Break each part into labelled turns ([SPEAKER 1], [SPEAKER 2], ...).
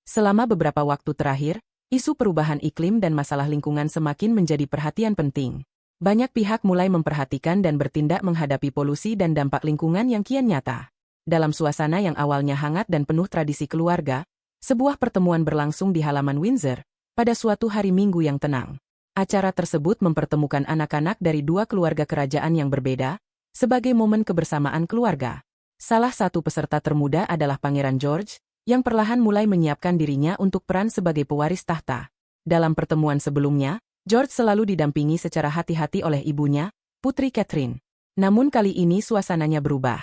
[SPEAKER 1] Selama beberapa waktu terakhir, isu perubahan iklim dan masalah lingkungan semakin menjadi perhatian penting. Banyak pihak mulai memperhatikan dan bertindak menghadapi polusi dan dampak lingkungan yang kian nyata. Dalam suasana yang awalnya hangat dan penuh tradisi keluarga, sebuah pertemuan berlangsung di halaman Windsor pada suatu hari Minggu yang tenang. Acara tersebut mempertemukan anak-anak dari dua keluarga kerajaan yang berbeda sebagai momen kebersamaan keluarga. Salah satu peserta termuda adalah Pangeran George, yang perlahan mulai menyiapkan dirinya untuk peran sebagai pewaris tahta. Dalam pertemuan sebelumnya, George selalu didampingi secara hati-hati oleh ibunya, Putri Catherine. Namun kali ini suasananya berubah.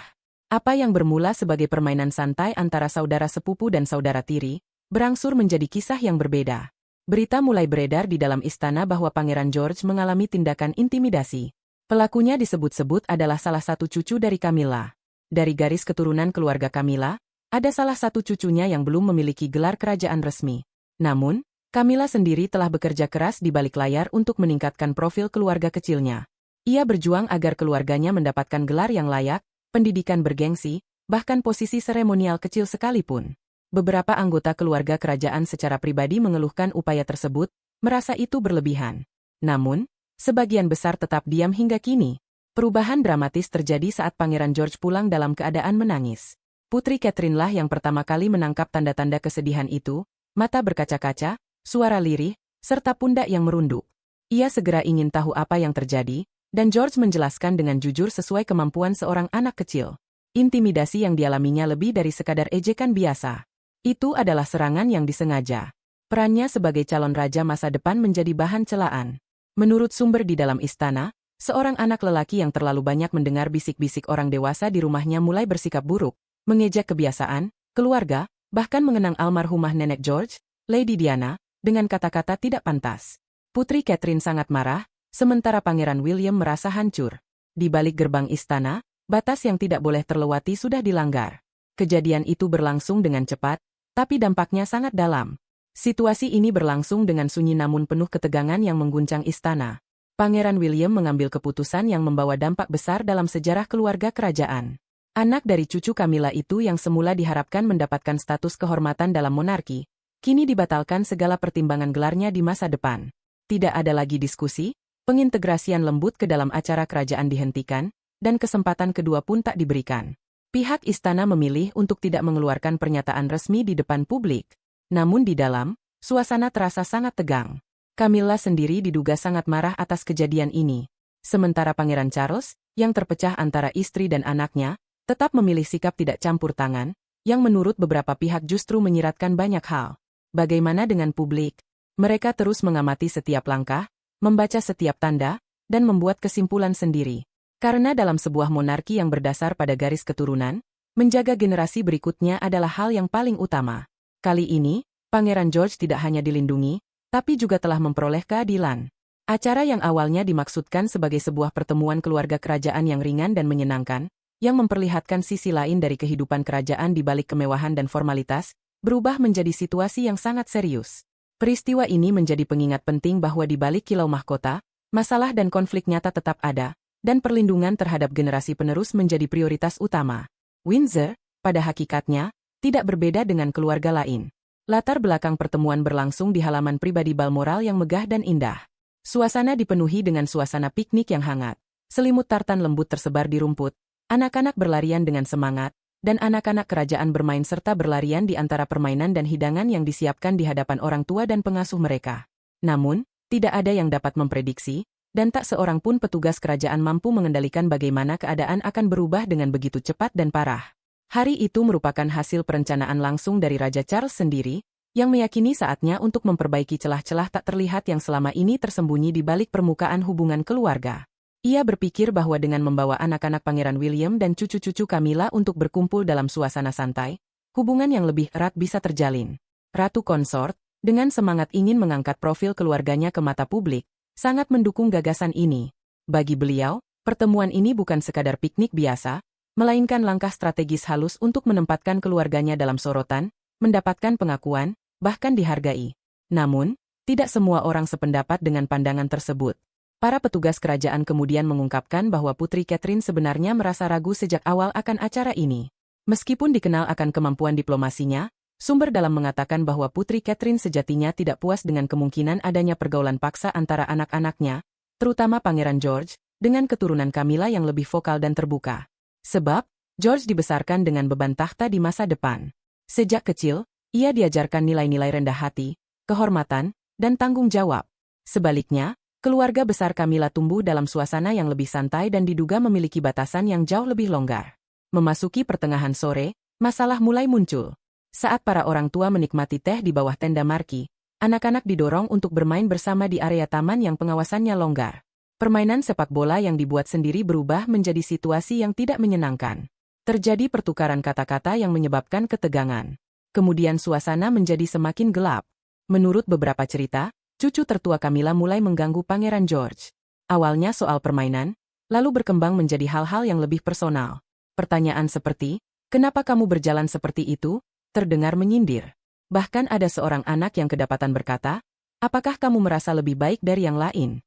[SPEAKER 1] Apa yang bermula sebagai permainan santai antara saudara sepupu dan saudara tiri, berangsur menjadi kisah yang berbeda. Berita mulai beredar di dalam istana bahwa Pangeran George mengalami tindakan intimidasi. Pelakunya disebut-sebut adalah salah satu cucu dari Camilla. Dari garis keturunan keluarga Camilla, ada salah satu cucunya yang belum memiliki gelar kerajaan resmi. Namun, Camilla sendiri telah bekerja keras di balik layar untuk meningkatkan profil keluarga kecilnya. Ia berjuang agar keluarganya mendapatkan gelar yang layak, pendidikan bergengsi, bahkan posisi seremonial kecil sekalipun. Beberapa anggota keluarga kerajaan secara pribadi mengeluhkan upaya tersebut, merasa itu berlebihan. Namun, sebagian besar tetap diam hingga kini. Perubahan dramatis terjadi saat Pangeran George pulang dalam keadaan menangis. Putri Catherine lah yang pertama kali menangkap tanda-tanda kesedihan itu, mata berkaca-kaca, suara lirih, serta pundak yang merunduk. Ia segera ingin tahu apa yang terjadi, dan George menjelaskan dengan jujur sesuai kemampuan seorang anak kecil. Intimidasi yang dialaminya lebih dari sekadar ejekan biasa. Itu adalah serangan yang disengaja. Perannya sebagai calon raja masa depan menjadi bahan celaan. Menurut sumber di dalam istana, seorang anak lelaki yang terlalu banyak mendengar bisik-bisik orang dewasa di rumahnya mulai bersikap buruk, mengejek kebiasaan, keluarga, bahkan mengenang almarhumah nenek George, Lady Diana, dengan kata-kata tidak pantas. Putri Catherine sangat marah, sementara Pangeran William merasa hancur. Di balik gerbang istana, batas yang tidak boleh terlewati sudah dilanggar. Kejadian itu berlangsung dengan cepat, tapi dampaknya sangat dalam. Situasi ini berlangsung dengan sunyi namun penuh ketegangan yang mengguncang istana. Pangeran William mengambil keputusan yang membawa dampak besar dalam sejarah keluarga kerajaan. Anak dari cucu Camilla itu yang semula diharapkan mendapatkan status kehormatan dalam monarki, kini dibatalkan segala pertimbangan gelarnya di masa depan. Tidak ada lagi diskusi, pengintegrasian lembut ke dalam acara kerajaan dihentikan, dan kesempatan kedua pun tak diberikan. Pihak istana memilih untuk tidak mengeluarkan pernyataan resmi di depan publik. Namun di dalam, suasana terasa sangat tegang. Camilla sendiri diduga sangat marah atas kejadian ini. Sementara Pangeran Charles, yang terpecah antara istri dan anaknya, tetap memilih sikap tidak campur tangan, yang menurut beberapa pihak justru menyiratkan banyak hal. Bagaimana dengan publik? Mereka terus mengamati setiap langkah, membaca setiap tanda, dan membuat kesimpulan sendiri. Karena dalam sebuah monarki yang berdasar pada garis keturunan, menjaga generasi berikutnya adalah hal yang paling utama. Kali ini, Pangeran George tidak hanya dilindungi, tapi juga telah memperoleh keadilan. Acara yang awalnya dimaksudkan sebagai sebuah pertemuan keluarga kerajaan yang ringan dan menyenangkan, yang memperlihatkan sisi lain dari kehidupan kerajaan di balik kemewahan dan formalitas, berubah menjadi situasi yang sangat serius. Peristiwa ini menjadi pengingat penting bahwa di balik kilau mahkota, masalah dan konflik nyata tetap ada, dan perlindungan terhadap generasi penerus menjadi prioritas utama. Windsor, pada hakikatnya, tidak berbeda dengan keluarga lain. Latar belakang pertemuan berlangsung di halaman pribadi Balmoral yang megah dan indah. Suasana dipenuhi dengan suasana piknik yang hangat. Selimut tartan lembut tersebar di rumput. Anak-anak berlarian dengan semangat, dan anak-anak kerajaan bermain serta berlarian di antara permainan dan hidangan yang disiapkan di hadapan orang tua dan pengasuh mereka. Namun, tidak ada yang dapat memprediksi, dan tak seorang pun petugas kerajaan mampu mengendalikan bagaimana keadaan akan berubah dengan begitu cepat dan parah. Hari itu merupakan hasil perencanaan langsung dari Raja Charles sendiri, yang meyakini saatnya untuk memperbaiki celah-celah tak terlihat yang selama ini tersembunyi di balik permukaan hubungan keluarga. Ia berpikir bahwa dengan membawa anak-anak Pangeran William dan cucu-cucu Camilla untuk berkumpul dalam suasana santai, hubungan yang lebih erat bisa terjalin. Ratu Konsort, dengan semangat ingin mengangkat profil keluarganya ke mata publik, sangat mendukung gagasan ini. Bagi beliau, pertemuan ini bukan sekadar piknik biasa, melainkan langkah strategis halus untuk menempatkan keluarganya dalam sorotan, mendapatkan pengakuan, bahkan dihargai. Namun, tidak semua orang sependapat dengan pandangan tersebut. Para petugas kerajaan kemudian mengungkapkan bahwa Putri Catherine sebenarnya merasa ragu sejak awal akan acara ini. Meskipun dikenal akan kemampuan diplomasinya, Sumber dalam mengatakan bahwa Putri Catherine sejatinya tidak puas dengan kemungkinan adanya pergaulan paksa antara anak-anaknya, terutama Pangeran George, dengan keturunan Camilla yang lebih vokal dan terbuka. Sebab, George dibesarkan dengan beban takhta di masa depan. Sejak kecil, ia diajarkan nilai-nilai rendah hati, kehormatan, dan tanggung jawab. Sebaliknya, keluarga besar Camilla tumbuh dalam suasana yang lebih santai dan diduga memiliki batasan yang jauh lebih longgar. Memasuki pertengahan sore, masalah mulai muncul. Saat para orang tua menikmati teh di bawah tenda marki, anak-anak didorong untuk bermain bersama di area taman yang pengawasannya longgar. Permainan sepak bola yang dibuat sendiri berubah menjadi situasi yang tidak menyenangkan. Terjadi pertukaran kata-kata yang menyebabkan ketegangan. Kemudian suasana menjadi semakin gelap. Menurut beberapa cerita, cucu tertua Camilla mulai mengganggu Pangeran George. Awalnya soal permainan, lalu berkembang menjadi hal-hal yang lebih personal. Pertanyaan seperti, "Kenapa kamu berjalan seperti itu?" terdengar menyindir. Bahkan ada seorang anak yang kedapatan berkata, "Apakah kamu merasa lebih baik dari yang lain?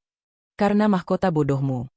[SPEAKER 1] Karena mahkota bodohmu."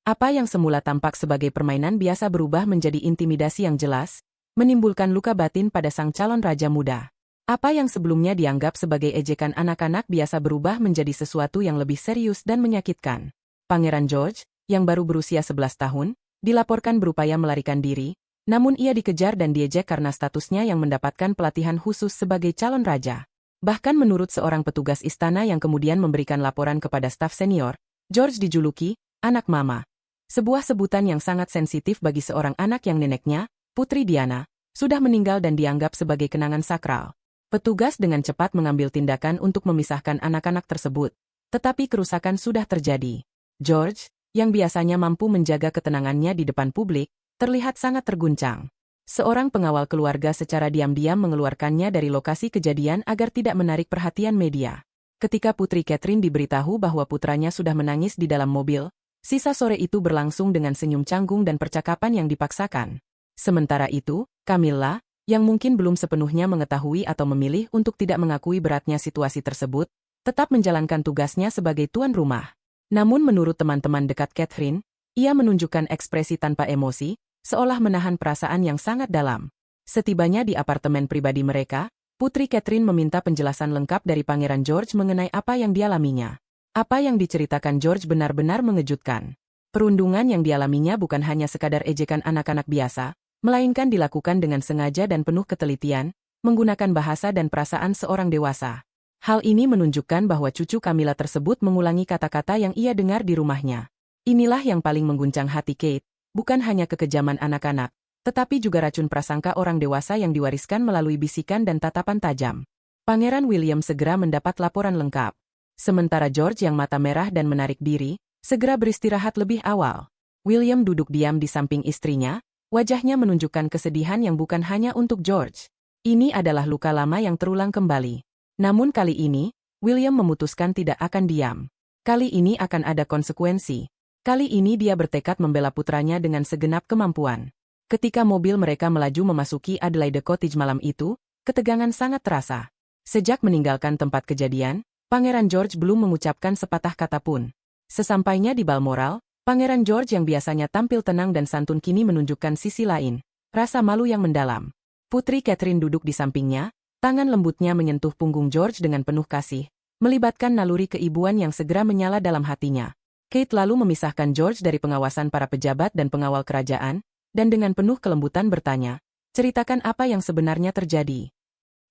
[SPEAKER 1] Apa yang semula tampak sebagai permainan biasa berubah menjadi intimidasi yang jelas, menimbulkan luka batin pada sang calon raja muda. Apa yang sebelumnya dianggap sebagai ejekan anak-anak biasa berubah menjadi sesuatu yang lebih serius dan menyakitkan. Pangeran George, yang baru berusia 11 tahun, dilaporkan berupaya melarikan diri, namun ia dikejar dan diejek karena statusnya yang mendapatkan pelatihan khusus sebagai calon raja. Bahkan menurut seorang petugas istana yang kemudian memberikan laporan kepada staf senior, George dijuluki anak mama. Sebuah sebutan yang sangat sensitif bagi seorang anak yang neneknya, Putri Diana, sudah meninggal dan dianggap sebagai kenangan sakral. Petugas dengan cepat mengambil tindakan untuk memisahkan anak-anak tersebut. Tetapi kerusakan sudah terjadi. George, yang biasanya mampu menjaga ketenangannya di depan publik, terlihat sangat terguncang. Seorang pengawal keluarga secara diam-diam mengeluarkannya dari lokasi kejadian agar tidak menarik perhatian media. Ketika Putri Catherine diberitahu bahwa putranya sudah menangis di dalam mobil, sisa sore itu berlangsung dengan senyum canggung dan percakapan yang dipaksakan. Sementara itu, Camilla, yang mungkin belum sepenuhnya mengetahui atau memilih untuk tidak mengakui beratnya situasi tersebut, tetap menjalankan tugasnya sebagai tuan rumah. Namun menurut teman-teman dekat Catherine, ia menunjukkan ekspresi tanpa emosi, seolah menahan perasaan yang sangat dalam. Setibanya di apartemen pribadi mereka, Putri Catherine meminta penjelasan lengkap dari Pangeran George mengenai apa yang dialaminya. Apa yang diceritakan George benar-benar mengejutkan. Perundungan yang dialaminya bukan hanya sekadar ejekan anak-anak biasa, melainkan dilakukan dengan sengaja dan penuh ketelitian, menggunakan bahasa dan perasaan seorang dewasa. Hal ini menunjukkan bahwa cucu Camilla tersebut mengulangi kata-kata yang ia dengar di rumahnya. Inilah yang paling mengguncang hati Kate, bukan hanya kekejaman anak-anak, tetapi juga racun prasangka orang dewasa yang diwariskan melalui bisikan dan tatapan tajam. Pangeran William segera mendapat laporan lengkap. Sementara George yang mata merah dan menarik diri, segera beristirahat lebih awal. William duduk diam di samping istrinya, wajahnya menunjukkan kesedihan yang bukan hanya untuk George. Ini adalah luka lama yang terulang kembali. Namun kali ini, William memutuskan tidak akan diam. Kali ini akan ada konsekuensi. Kali ini dia bertekad membela putranya dengan segenap kemampuan. Ketika mobil mereka melaju memasuki Adelaide Cottage malam itu, ketegangan sangat terasa. Sejak meninggalkan tempat kejadian, Pangeran George belum mengucapkan sepatah kata pun. Sesampainya di Balmoral, Pangeran George yang biasanya tampil tenang dan santun kini menunjukkan sisi lain, rasa malu yang mendalam. Putri Catherine duduk di sampingnya, tangan lembutnya menyentuh punggung George dengan penuh kasih, melibatkan naluri keibuan yang segera menyala dalam hatinya. Kate lalu memisahkan George dari pengawasan para pejabat dan pengawal kerajaan, dan dengan penuh kelembutan bertanya, "Ceritakan apa yang sebenarnya terjadi."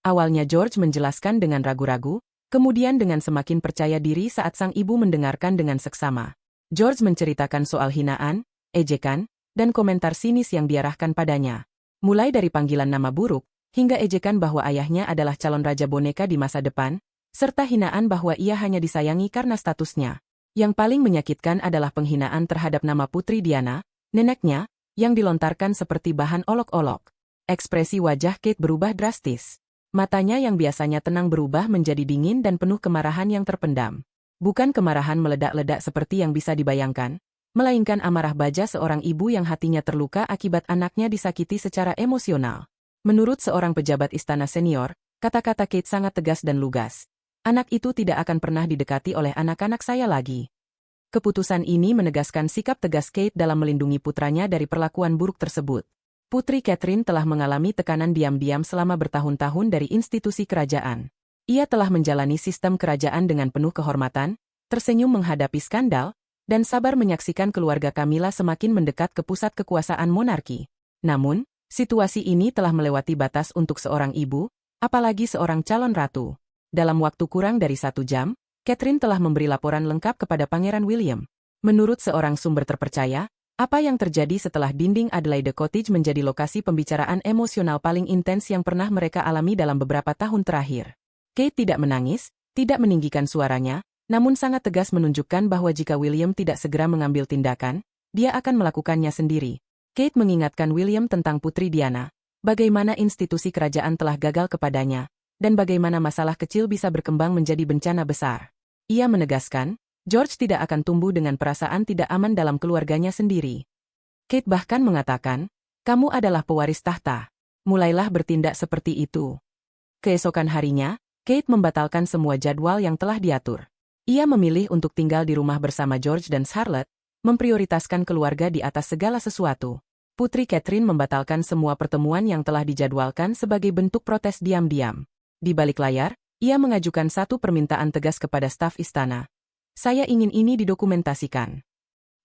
[SPEAKER 1] Awalnya George menjelaskan dengan ragu-ragu, kemudian dengan semakin percaya diri saat sang ibu mendengarkan dengan seksama. George menceritakan soal hinaan, ejekan, dan komentar sinis yang diarahkan padanya. Mulai dari panggilan nama buruk, hingga ejekan bahwa ayahnya adalah calon raja boneka di masa depan, serta hinaan bahwa ia hanya disayangi karena statusnya. Yang paling menyakitkan adalah penghinaan terhadap nama Putri Diana, neneknya, yang dilontarkan seperti bahan olok-olok. Ekspresi wajah Kate berubah drastis. Matanya yang biasanya tenang berubah menjadi dingin dan penuh kemarahan yang terpendam. Bukan kemarahan meledak-ledak seperti yang bisa dibayangkan, melainkan amarah baja seorang ibu yang hatinya terluka akibat anaknya disakiti secara emosional. Menurut seorang pejabat istana senior, kata-kata Kate sangat tegas dan lugas. "Anak itu tidak akan pernah didekati oleh anak-anak saya lagi." Keputusan ini menegaskan sikap tegas Kate dalam melindungi putranya dari perlakuan buruk tersebut. Putri Catherine telah mengalami tekanan diam-diam selama bertahun-tahun dari institusi kerajaan. Ia telah menjalani sistem kerajaan dengan penuh kehormatan, tersenyum menghadapi skandal, dan sabar menyaksikan keluarga Camilla semakin mendekat ke pusat kekuasaan monarki. Namun, situasi ini telah melewati batas untuk seorang ibu, apalagi seorang calon ratu. Dalam waktu kurang dari 1 jam, Catherine telah memberi laporan lengkap kepada Pangeran William. Menurut seorang sumber terpercaya, apa yang terjadi setelah dinding Adelaide Cottage menjadi lokasi pembicaraan emosional paling intens yang pernah mereka alami dalam beberapa tahun terakhir. Kate tidak menangis, tidak meninggikan suaranya, namun sangat tegas menunjukkan bahwa jika William tidak segera mengambil tindakan, dia akan melakukannya sendiri. Kate mengingatkan William tentang Putri Diana, bagaimana institusi kerajaan telah gagal kepadanya, dan bagaimana masalah kecil bisa berkembang menjadi bencana besar. Ia menegaskan, George tidak akan tumbuh dengan perasaan tidak aman dalam keluarganya sendiri. Kate bahkan mengatakan, kamu adalah pewaris tahta. Mulailah bertindak seperti itu. Keesokan harinya, Kate membatalkan semua jadwal yang telah diatur. Ia memilih untuk tinggal di rumah bersama George dan Charlotte, memprioritaskan keluarga di atas segala sesuatu. Putri Catherine membatalkan semua pertemuan yang telah dijadwalkan sebagai bentuk protes diam-diam. Di balik layar, ia mengajukan satu permintaan tegas kepada staf istana. Saya ingin ini didokumentasikan.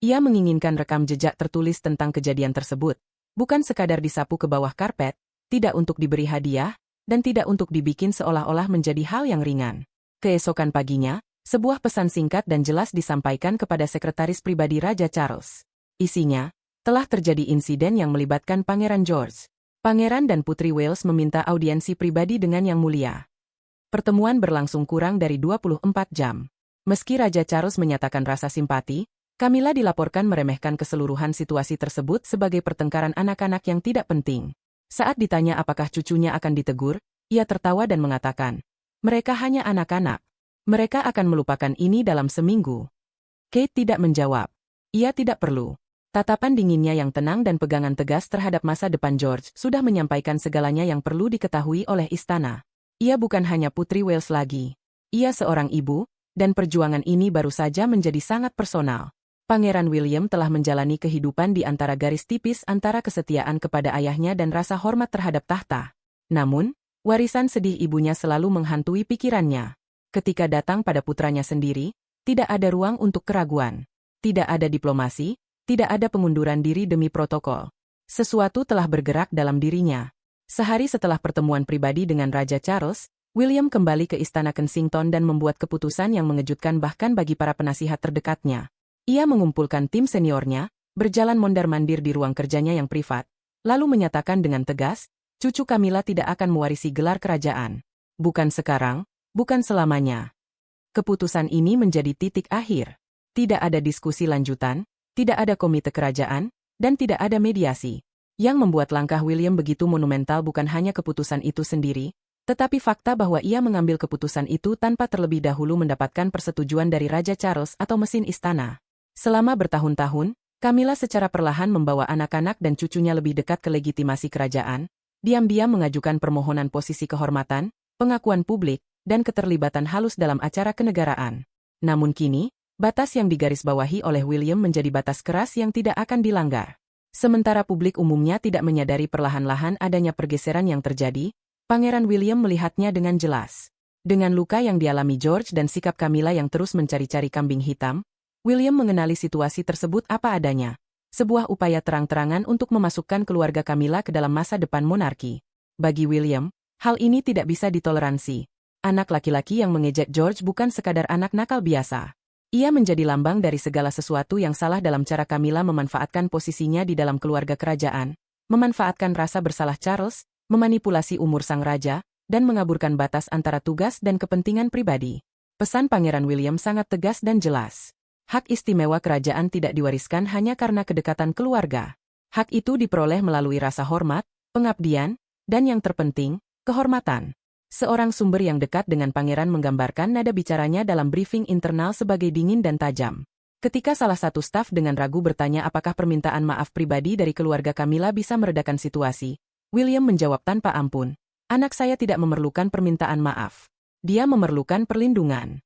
[SPEAKER 1] Ia menginginkan rekam jejak tertulis tentang kejadian tersebut, bukan sekadar disapu ke bawah karpet, tidak untuk diberi hadiah, dan tidak untuk dibikin seolah-olah menjadi hal yang ringan. Keesokan paginya, sebuah pesan singkat dan jelas disampaikan kepada sekretaris pribadi Raja Charles. Isinya, telah terjadi insiden yang melibatkan Pangeran George. Pangeran dan Putri Wales meminta audiensi pribadi dengan Yang Mulia. Pertemuan berlangsung kurang dari 24 jam. Meski Raja Charles menyatakan rasa simpati, Camilla dilaporkan meremehkan keseluruhan situasi tersebut sebagai pertengkaran anak-anak yang tidak penting. Saat ditanya apakah cucunya akan ditegur, ia tertawa dan mengatakan, mereka hanya anak-anak. Mereka akan melupakan ini dalam seminggu. Kate tidak menjawab. Ia tidak perlu. Tatapan dinginnya yang tenang dan pegangan tegas terhadap masa depan George sudah menyampaikan segalanya yang perlu diketahui oleh istana. Ia bukan hanya Putri Wales lagi. Ia seorang ibu, dan perjuangan ini baru saja menjadi sangat personal. Pangeran William telah menjalani kehidupan di antara garis tipis antara kesetiaan kepada ayahnya dan rasa hormat terhadap tahta. Namun, warisan sedih ibunya selalu menghantui pikirannya. Ketika datang pada putranya sendiri, tidak ada ruang untuk keraguan. Tidak ada diplomasi, tidak ada pengunduran diri demi protokol. Sesuatu telah bergerak dalam dirinya. Sehari setelah pertemuan pribadi dengan Raja Charles, William kembali ke Istana Kensington dan membuat keputusan yang mengejutkan bahkan bagi para penasihat terdekatnya. Ia mengumpulkan tim seniornya, berjalan mondar-mandir di ruang kerjanya yang privat, lalu menyatakan dengan tegas, cucu Camilla tidak akan mewarisi gelar kerajaan. Bukan sekarang, bukan selamanya. Keputusan ini menjadi titik akhir. Tidak ada diskusi lanjutan, tidak ada komite kerajaan, dan tidak ada mediasi. Yang membuat langkah William begitu monumental bukan hanya keputusan itu sendiri, tetapi fakta bahwa ia mengambil keputusan itu tanpa terlebih dahulu mendapatkan persetujuan dari Raja Charles atau mesin istana. Selama bertahun-tahun, Camilla secara perlahan membawa anak-anak dan cucunya lebih dekat ke legitimasi kerajaan, diam-diam mengajukan permohonan posisi kehormatan, pengakuan publik, dan keterlibatan halus dalam acara kenegaraan. Namun kini, batas yang digarisbawahi oleh William menjadi batas keras yang tidak akan dilanggar. Sementara publik umumnya tidak menyadari perlahan-lahan adanya pergeseran yang terjadi, Pangeran William melihatnya dengan jelas. Dengan luka yang dialami George dan sikap Camilla yang terus mencari-cari kambing hitam, William mengenali situasi tersebut apa adanya. Sebuah upaya terang-terangan untuk memasukkan keluarga Camilla ke dalam masa depan monarki. Bagi William, hal ini tidak bisa ditoleransi. Anak laki-laki yang mengejek George bukan sekadar anak nakal biasa. Ia menjadi lambang dari segala sesuatu yang salah dalam cara Camilla memanfaatkan posisinya di dalam keluarga kerajaan, memanfaatkan rasa bersalah Charles, memanipulasi umur sang raja, dan mengaburkan batas antara tugas dan kepentingan pribadi. Pesan Pangeran William sangat tegas dan jelas. Hak istimewa kerajaan tidak diwariskan hanya karena kedekatan keluarga. Hak itu diperoleh melalui rasa hormat, pengabdian, dan yang terpenting, kehormatan. Seorang sumber yang dekat dengan pangeran menggambarkan nada bicaranya dalam briefing internal sebagai dingin dan tajam. Ketika salah satu staf dengan ragu bertanya apakah permintaan maaf pribadi dari keluarga Camilla bisa meredakan situasi, William menjawab tanpa ampun, "Anak saya tidak memerlukan permintaan maaf. Dia memerlukan perlindungan."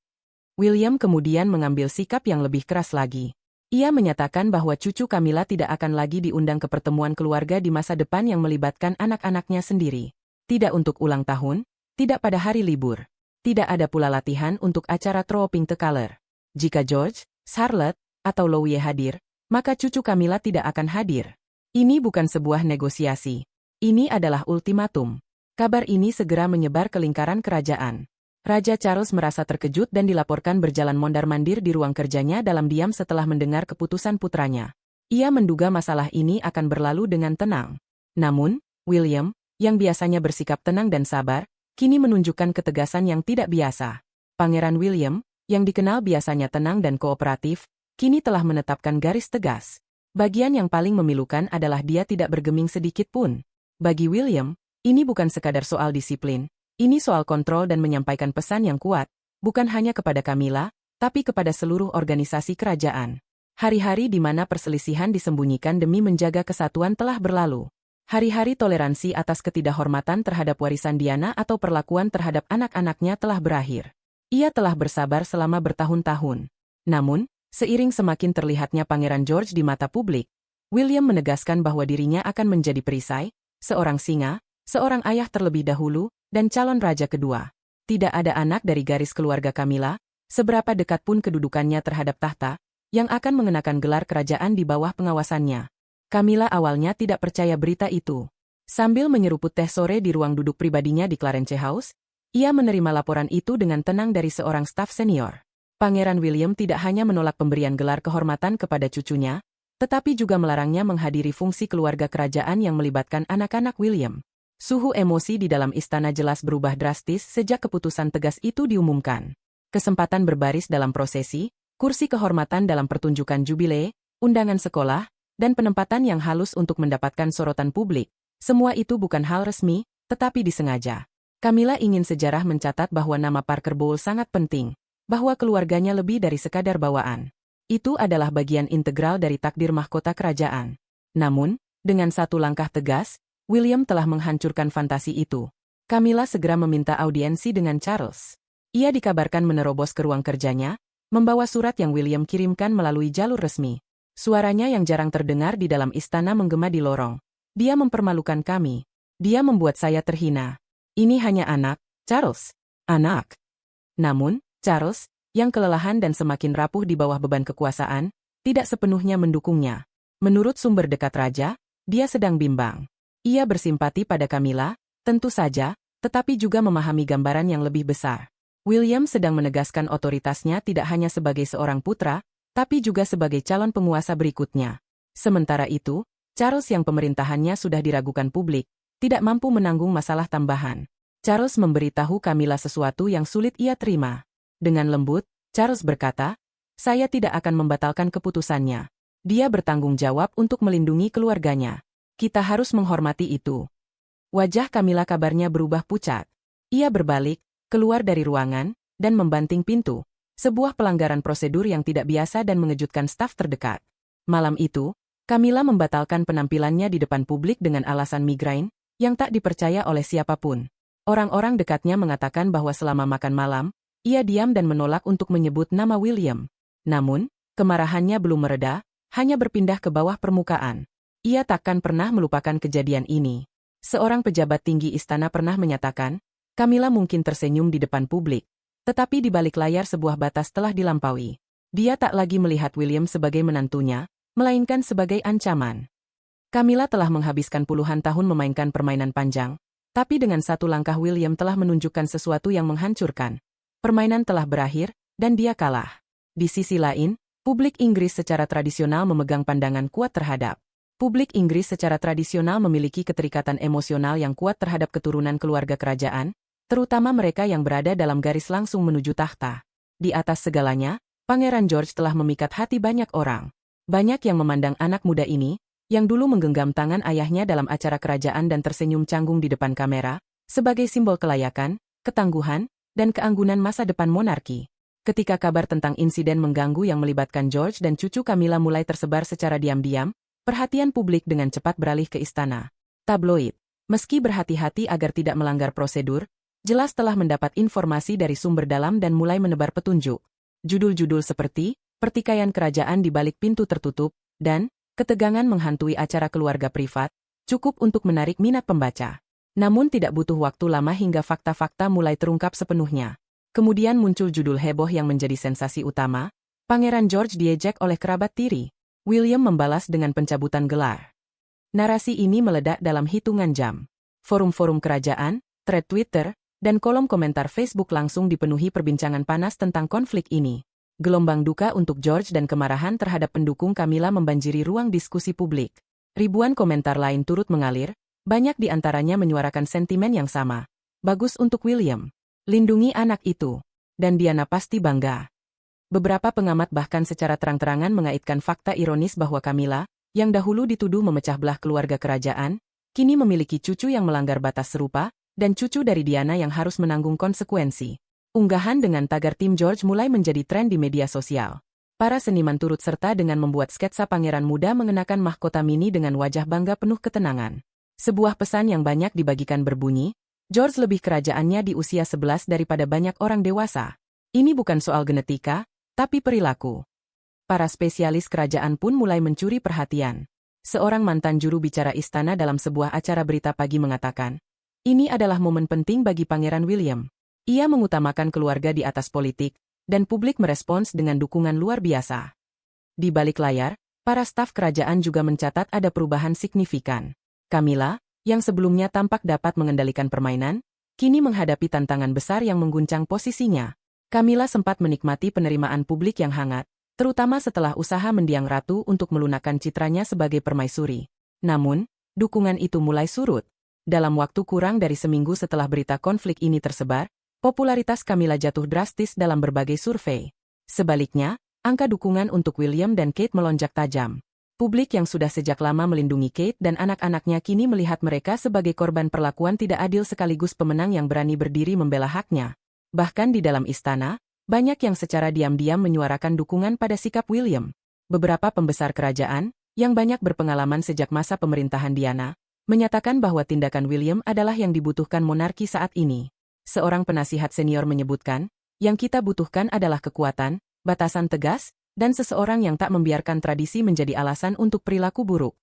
[SPEAKER 1] William kemudian mengambil sikap yang lebih keras lagi. Ia menyatakan bahwa cucu Camilla tidak akan lagi diundang ke pertemuan keluarga di masa depan yang melibatkan anak-anaknya sendiri. Tidak untuk ulang tahun, tidak pada hari libur. Tidak ada pula latihan untuk acara Trooping the Color. Jika George, Charlotte, atau Louie hadir, maka cucu Camilla tidak akan hadir. Ini bukan sebuah negosiasi. Ini adalah ultimatum. Kabar ini segera menyebar ke lingkaran kerajaan. Raja Charles merasa terkejut dan dilaporkan berjalan mondar-mandir di ruang kerjanya dalam diam setelah mendengar keputusan putranya. Ia menduga masalah ini akan berlalu dengan tenang. Namun, William, yang biasanya bersikap tenang dan sabar, kini menunjukkan ketegasan yang tidak biasa. Pangeran William, yang dikenal biasanya tenang dan kooperatif, kini telah menetapkan garis tegas. Bagian yang paling memilukan adalah dia tidak bergeming sedikit pun. Bagi William, ini bukan sekadar soal disiplin. Ini soal kontrol dan menyampaikan pesan yang kuat, bukan hanya kepada Camilla, tapi kepada seluruh organisasi kerajaan. Hari-hari di mana perselisihan disembunyikan demi menjaga kesatuan telah berlalu. Hari-hari toleransi atas ketidakhormatan terhadap warisan Diana atau perlakuan terhadap anak-anaknya telah berakhir. Ia telah bersabar selama bertahun-tahun. Namun, seiring semakin terlihatnya Pangeran George di mata publik, William menegaskan bahwa dirinya akan menjadi perisai, seorang singa, seorang ayah terlebih dahulu, dan calon raja kedua. Tidak ada anak dari garis keluarga Camilla, seberapa dekat pun kedudukannya terhadap tahta, yang akan mengenakan gelar kerajaan di bawah pengawasannya. Camilla awalnya tidak percaya berita itu. Sambil menyeruput teh sore di ruang duduk pribadinya di Clarence House, ia menerima laporan itu dengan tenang dari seorang staf senior. Pangeran William tidak hanya menolak pemberian gelar kehormatan kepada cucunya, tetapi juga melarangnya menghadiri fungsi keluarga kerajaan yang melibatkan anak-anak William. Suhu emosi di dalam istana jelas berubah drastis sejak keputusan tegas itu diumumkan. Kesempatan berbaris dalam prosesi, kursi kehormatan dalam pertunjukan jubile, undangan sekolah, dan penempatan yang halus untuk mendapatkan sorotan publik, semua itu bukan hal resmi, tetapi disengaja. Camilla ingin sejarah mencatat bahwa nama Parker Bowl sangat penting, bahwa keluarganya lebih dari sekadar bawaan. Itu adalah bagian integral dari takdir mahkota kerajaan. Namun, dengan satu langkah tegas, William telah menghancurkan fantasi itu. Camilla segera meminta audiensi dengan Charles. Ia dikabarkan menerobos ke ruang kerjanya, membawa surat yang William kirimkan melalui jalur resmi. Suaranya yang jarang terdengar di dalam istana menggema di lorong. Dia mempermalukan kami. Dia membuat saya terhina. Ini hanya anak, Charles. Anak. Namun, Charles, yang kelelahan dan semakin rapuh di bawah beban kekuasaan, tidak sepenuhnya mendukungnya. Menurut sumber dekat raja, dia sedang bimbang. Ia bersimpati pada Camilla, tentu saja, tetapi juga memahami gambaran yang lebih besar. William sedang menegaskan otoritasnya tidak hanya sebagai seorang putra, tapi juga sebagai calon penguasa berikutnya. Sementara itu, Charles yang pemerintahannya sudah diragukan publik, tidak mampu menanggung masalah tambahan. Charles memberitahu Camilla sesuatu yang sulit ia terima. Dengan lembut, Charles berkata, "Saya tidak akan membatalkan keputusannya. Dia bertanggung jawab untuk melindungi keluarganya. Kita harus menghormati itu." Wajah Camilla kabarnya berubah pucat. Ia berbalik, keluar dari ruangan, dan membanting pintu. Sebuah pelanggaran prosedur yang tidak biasa dan mengejutkan staf terdekat. Malam itu, Camilla membatalkan penampilannya di depan publik dengan alasan migrain, yang tak dipercaya oleh siapapun. Orang-orang dekatnya mengatakan bahwa selama makan malam, ia diam dan menolak untuk menyebut nama William. Namun, kemarahannya belum mereda, hanya berpindah ke bawah permukaan. Ia takkan pernah melupakan kejadian ini. Seorang pejabat tinggi istana pernah menyatakan, Camilla mungkin tersenyum di depan publik, tetapi di balik layar sebuah batas telah dilampaui. Dia tak lagi melihat William sebagai menantunya, melainkan sebagai ancaman. Camilla telah menghabiskan puluhan tahun memainkan permainan panjang, tapi dengan satu langkah William telah menunjukkan sesuatu yang menghancurkan. Permainan telah berakhir, dan dia kalah. Di sisi lain, publik Inggris secara tradisional memegang pandangan kuat terhadap. Publik Inggris secara tradisional memiliki keterikatan emosional yang kuat terhadap keturunan keluarga kerajaan, terutama mereka yang berada dalam garis langsung menuju tahta. Di atas segalanya, Pangeran George telah memikat hati banyak orang. Banyak yang memandang anak muda ini, yang dulu menggenggam tangan ayahnya dalam acara kerajaan dan tersenyum canggung di depan kamera, sebagai simbol kelayakan, ketangguhan, dan keanggunan masa depan monarki. Ketika kabar tentang insiden mengganggu yang melibatkan George dan cucu Camilla mulai tersebar secara diam-diam, perhatian publik dengan cepat beralih ke istana. Tabloid, meski berhati-hati agar tidak melanggar prosedur, jelas telah mendapat informasi dari sumber dalam dan mulai menebar petunjuk. Judul-judul seperti, pertikaian kerajaan di balik pintu tertutup, dan ketegangan menghantui acara keluarga privat, cukup untuk menarik minat pembaca. Namun tidak butuh waktu lama hingga fakta-fakta mulai terungkap sepenuhnya. Kemudian muncul judul heboh yang menjadi sensasi utama, Pangeran George diejek oleh kerabat tiri. William membalas dengan pencabutan gelar. Narasi ini meledak dalam hitungan jam. Forum-forum kerajaan, thread Twitter, dan kolom komentar Facebook langsung dipenuhi perbincangan panas tentang konflik ini. Gelombang duka untuk George dan kemarahan terhadap pendukung Camilla membanjiri ruang diskusi publik. Ribuan komentar lain turut mengalir, banyak di antaranya menyuarakan sentimen yang sama. Bagus untuk William. Lindungi anak itu. Dan Diana pasti bangga. Beberapa pengamat bahkan secara terang-terangan mengaitkan fakta ironis bahwa Camilla, yang dahulu dituduh memecah belah keluarga kerajaan, kini memiliki cucu yang melanggar batas serupa, dan cucu dari Diana yang harus menanggung konsekuensi. Unggahan dengan tagar tim George mulai menjadi tren di media sosial. Para seniman turut serta dengan membuat sketsa pangeran muda mengenakan mahkota mini dengan wajah bangga penuh ketenangan. Sebuah pesan yang banyak dibagikan berbunyi, George lebih kerajaannya di usia 11 daripada banyak orang dewasa. Ini bukan soal genetika, tapi perilaku. Para spesialis kerajaan pun mulai mencuri perhatian. Seorang mantan juru bicara istana dalam sebuah acara berita pagi mengatakan, ini adalah momen penting bagi Pangeran William. Ia mengutamakan keluarga di atas politik, dan publik merespons dengan dukungan luar biasa. Di balik layar, para staf kerajaan juga mencatat ada perubahan signifikan. Camilla, yang sebelumnya tampak dapat mengendalikan permainan, kini menghadapi tantangan besar yang mengguncang posisinya. Camilla sempat menikmati penerimaan publik yang hangat, terutama setelah usaha mendiang ratu untuk melunakkan citranya sebagai permaisuri. Namun, dukungan itu mulai surut. Dalam waktu kurang dari seminggu setelah berita konflik ini tersebar, popularitas Camilla jatuh drastis dalam berbagai survei. Sebaliknya, angka dukungan untuk William dan Kate melonjak tajam. Publik yang sudah sejak lama melindungi Kate dan anak-anaknya kini melihat mereka sebagai korban perlakuan tidak adil sekaligus pemenang yang berani berdiri membela haknya. Bahkan di dalam istana, banyak yang secara diam-diam menyuarakan dukungan pada sikap William. Beberapa pembesar kerajaan, yang banyak berpengalaman sejak masa pemerintahan Diana, menyatakan bahwa tindakan William adalah yang dibutuhkan monarki saat ini. Seorang penasihat senior menyebutkan, yang kita butuhkan adalah kekuatan, batasan tegas, dan seseorang yang tak membiarkan tradisi menjadi alasan untuk perilaku buruk.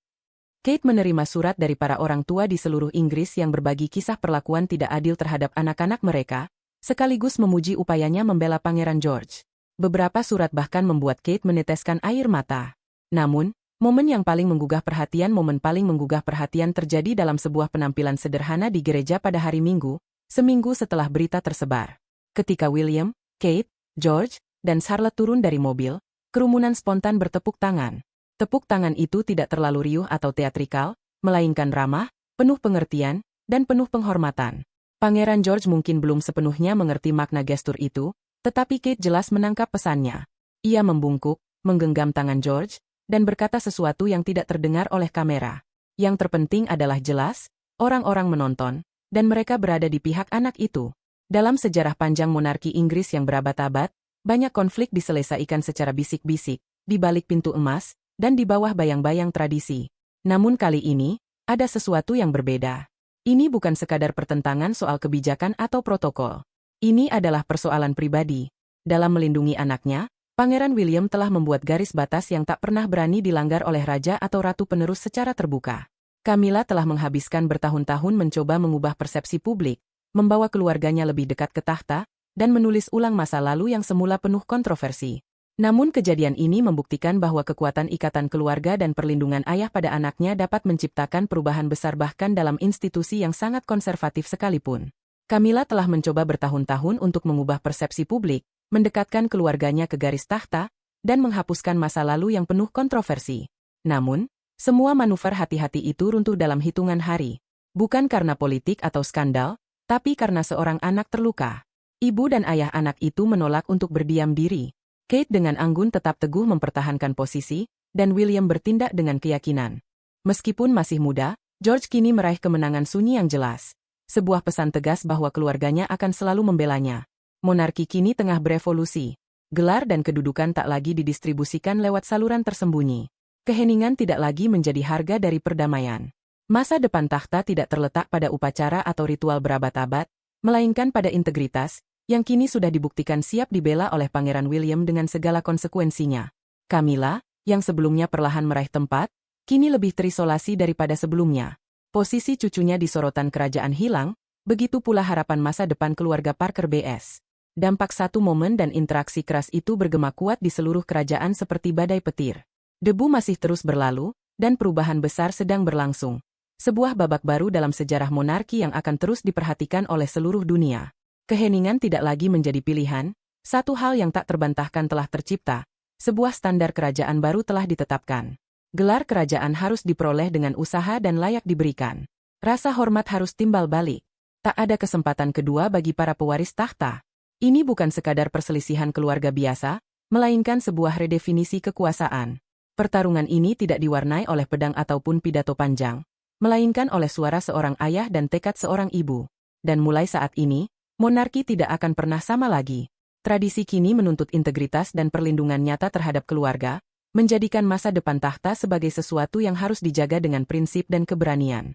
[SPEAKER 1] Kate menerima surat dari para orang tua di seluruh Inggris yang berbagi kisah perlakuan tidak adil terhadap anak-anak mereka, sekaligus memuji upayanya membela Pangeran George. Beberapa surat bahkan membuat Kate meneteskan air mata. Namun, momen paling menggugah perhatian terjadi dalam sebuah penampilan sederhana di gereja pada hari Minggu, seminggu setelah berita tersebar. Ketika William, Kate, George, dan Charlotte turun dari mobil, kerumunan spontan bertepuk tangan. Tepuk tangan itu tidak terlalu riuh atau teatrikal, melainkan ramah, penuh pengertian, dan penuh penghormatan. Pangeran George mungkin belum sepenuhnya mengerti makna gestur itu, tetapi Kate jelas menangkap pesannya. Ia membungkuk, menggenggam tangan George, dan berkata sesuatu yang tidak terdengar oleh kamera. Yang terpenting adalah jelas, orang-orang menonton, dan mereka berada di pihak anak itu. Dalam sejarah panjang monarki Inggris yang berabad-abad, banyak konflik diselesaikan secara bisik-bisik, di balik pintu emas, dan di bawah bayang-bayang tradisi. Namun kali ini, ada sesuatu yang berbeda. Ini bukan sekadar pertentangan soal kebijakan atau protokol. Ini adalah persoalan pribadi. Dalam melindungi anaknya, Pangeran William telah membuat garis batas yang tak pernah berani dilanggar oleh raja atau ratu penerus secara terbuka. Camilla telah menghabiskan bertahun-tahun mencoba mengubah persepsi publik, membawa keluarganya lebih dekat ke tahta, dan menulis ulang masa lalu yang semula penuh kontroversi. Namun kejadian ini membuktikan bahwa kekuatan ikatan keluarga dan perlindungan ayah pada anaknya dapat menciptakan perubahan besar bahkan dalam institusi yang sangat konservatif sekalipun. Camilla telah mencoba bertahun-tahun untuk mengubah persepsi publik, mendekatkan keluarganya ke garis tahta, dan menghapuskan masa lalu yang penuh kontroversi. Namun, semua manuver hati-hati itu runtuh dalam hitungan hari. Bukan karena politik atau skandal, tapi karena seorang anak terluka. Ibu dan ayah anak itu menolak untuk berdiam diri. Kate dengan anggun tetap teguh mempertahankan posisi, dan William bertindak dengan keyakinan. Meskipun masih muda, George kini meraih kemenangan sunyi yang jelas. Sebuah pesan tegas bahwa keluarganya akan selalu membelanya. Monarki kini tengah berevolusi. Gelar dan kedudukan tak lagi didistribusikan lewat saluran tersembunyi. Keheningan tidak lagi menjadi harga dari perdamaian. Masa depan tahta tidak terletak pada upacara atau ritual berabad-abad, melainkan pada integritas, yang kini sudah dibuktikan siap dibela oleh Pangeran William dengan segala konsekuensinya. Camilla, yang sebelumnya perlahan meraih tempat, kini lebih terisolasi daripada sebelumnya. Posisi cucunya di sorotan kerajaan hilang, begitu pula harapan masa depan keluarga Parker BS. Dampak satu momen dan interaksi keras itu bergema kuat di seluruh kerajaan seperti badai petir. Debu masih terus berlalu, dan perubahan besar sedang berlangsung. Sebuah babak baru dalam sejarah monarki yang akan terus diperhatikan oleh seluruh dunia. Keheningan tidak lagi menjadi pilihan, satu hal yang tak terbantahkan telah tercipta, sebuah standar kerajaan baru telah ditetapkan. Gelar kerajaan harus diperoleh dengan usaha dan layak diberikan. Rasa hormat harus timbal balik. Tak ada kesempatan kedua bagi para pewaris tahta. Ini bukan sekadar perselisihan keluarga biasa, melainkan sebuah redefinisi kekuasaan. Pertarungan ini tidak diwarnai oleh pedang ataupun pidato panjang, melainkan oleh suara seorang ayah dan tekad seorang ibu. Dan mulai saat ini, monarki tidak akan pernah sama lagi. Tradisi kini menuntut integritas dan perlindungan nyata terhadap keluarga, menjadikan masa depan tahta sebagai sesuatu yang harus dijaga dengan prinsip dan keberanian.